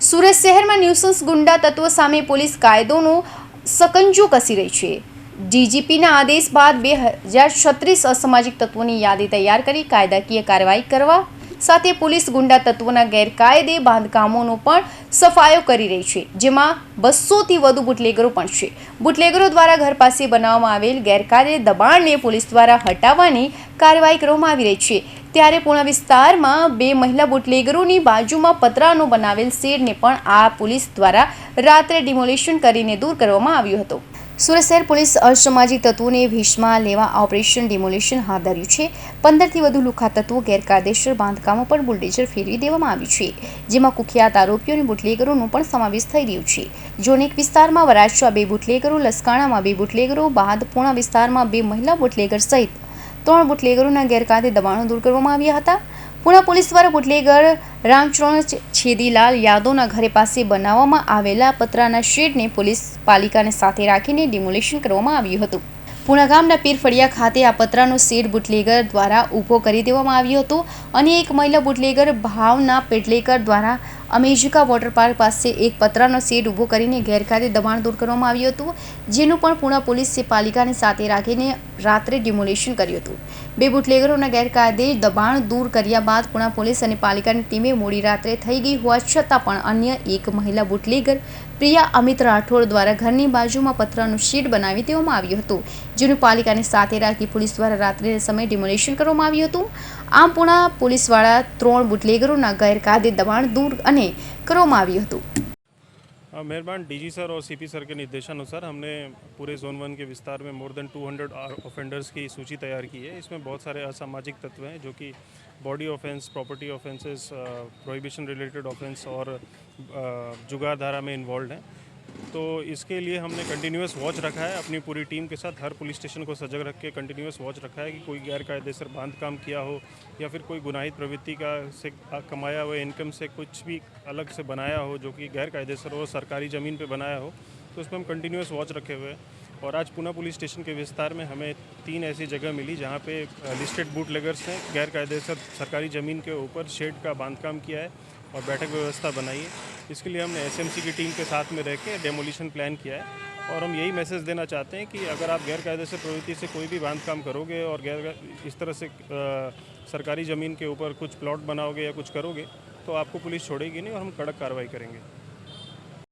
સુરત શહેરમાં ન્યુસન્સ ગુંડા તત્વો સામે પોલીસ કાયદોનો સકંજો કસી રહી છે। ડીજીપીના આદેશ બાદ 2036 અસામાજિક તત્વોની યાદી તૈયાર કરી કાયદાકીય કાર્યવાહી કરવા સાથે પોલીસ ગુંડા તત્વોના ગેરકાયદે બાંધકામોનો પણ સફાયો કરી રહી છે, જેમાં 200થી વધુ બુટલેગરો પણ છે। બુટલેગરો દ્વારા ઘર પાસે બનાવવામાં આવેલ ગેરકાયદે દબાણને પોલીસ દ્વારા હટાવવાની કાર્યવાહી કરવામાં આવી રહી છે। ત્યારે પૂણા વિસ્તારમાં 2 મહિલા બુટલેગરોની બાજુમાં પતરાનો બનાવેલ શેડને પણ આ પોલીસ દ્વારા રાત્રે ડિમોલિશન કરીને દૂર કરવામાં આવ્યો હતો। સુરત શહેર પોલીસ અસામાજિક તત્વોને ભીષમાં લેવા ઓપરેશન ડિમોલિશન હાથ ધર્યું છે। 15થી વધુ લુખ્ખા તત્વો ગેરકાયદેસર બાંધકામો પર બુલડોઝર ફેરવી દેવામાં આવ્યું છે, જેમાં કુખ્યાત આરોપીઓ અને બુટલેગરોનો પણ સમાવેશ થઈ રહ્યો છે। જોનેક વિસ્તારમાં વરાછા 2 બુટલેગરો, લસકાણામાં 2 બુટલેગરો બાદ પૂણા વિસ્તારમાં 2 મહિલા બુટલેગર સહિત 3 બુટલેગરોના ગેરકાયદે દબાણો દૂર કરવામાં આવ્યા હતા। પૂણા પોલીસ દ્વારા બુટલેગર રામચરણ છેદીલાલ યાદવના ઘરે પાસે બનાવવામાં આવેલા પતરાના શેડને પોલીસ પાલિકાને સાથે રાખીને ડિમોલિશન કરવામાં આવ્યું હતું। પૂણા ગામના પીરફળિયા ખાતે આ પતરાનો શેડ બુટલેગર દ્વારા ઊભો કરી દેવામાં આવ્યો હતો અને એક મહિલા બુટલેગર ભાવના પેટલેકર દ્વારા અમેરિકા વોટર પાર્ક પાસે એક પતરાનો શેડ ઊભો કરીને ગેરકાયદે દબાણ દૂર કરવામાં આવ્યું હતું, જેનું પણ પૂણા પોલીસે પાલિકાને સાથે રાખીને રાત્રે ડિમોલિશન કર્યું હતું। 2 બુટલેગરોના ગેરકાયદે દબાણ દૂર કર્યા બાદ પૂણા પોલીસ અને પાલિકાની ટીમે મોડી રાત્રે થઈ ગઈ હોવા છતાં પણ અન્ય એક મહિલા બુટલેગર પ્રિયા અમિત રાઠોડ દ્વારા ઘરની બાજુમાં પતરાનું શેડ બનાવી દેવામાં આવ્યું હતું, જેનું પાલિકાને સાથે રાખી પોલીસ દ્વારા રાત્રિના સમયે ડિમોલિશન કરવામાં આવ્યું હતું। આમ પૂણા પોલીસવાળા 3 બુટલેગરોના गैरकायदे दबाण दूर अने કરવામાં આવ્યું હતું। मेहरबान डीजी सर और सीपी सर के निर्देशानुसार हमने पूरे जोन 1 के विस्तार में मोर देन 200 ऑफेंडर्स की सूची तैयार की है। इसमें बहुत सारे असामाजिक तत्व हैं जो कि body offence, property offences, prohibition related offence और जुगार धारा में इन्वॉल्व हैं। तो इसके लिए हमने कंटिन्यूस वॉच रखा है। अपनी पूरी टीम के साथ हर पुलिस स्टेशन को सजग रख के कंटिन्यूस वॉच रखा है कि कोई गैरकायदेसर बांधकाम किया हो या फिर कोई गुनाहित प्रवृत्ति का से कमाया हुआ इनकम से कुछ भी अलग से बनाया हो जो कि गैरकायदेसर हो, सरकारी ज़मीन पे बनाया हो, तो उस पर हम कंटिन्यूस वॉच रखे हुए हैं। और आज पूना पुलिस स्टेशन के विस्तार में हमें 3 ऐसी जगह मिली जहाँ पे लिस्टेड बूटलेगर्स ने गैरकायदेसर सरकारी ज़मीन के ऊपर शेड का बांधकाम किया है और बैठक व्यवस्था बनाई है। इसके लिए हमने एसएमसी की टीम के साथ में रह के डेमोलिशन प्लान किया है। और हम यही मैसेज देना चाहते हैं कि अगर आप गैरकायदेसर प्रवृत्ति से कोई भी बांधकाम करोगे और इस तरह से सरकारी ज़मीन के ऊपर कुछ प्लॉट बनाओगे या कुछ करोगे तो आपको पुलिस छोड़ेगी नहीं और हम कड़क कार्रवाई करेंगे।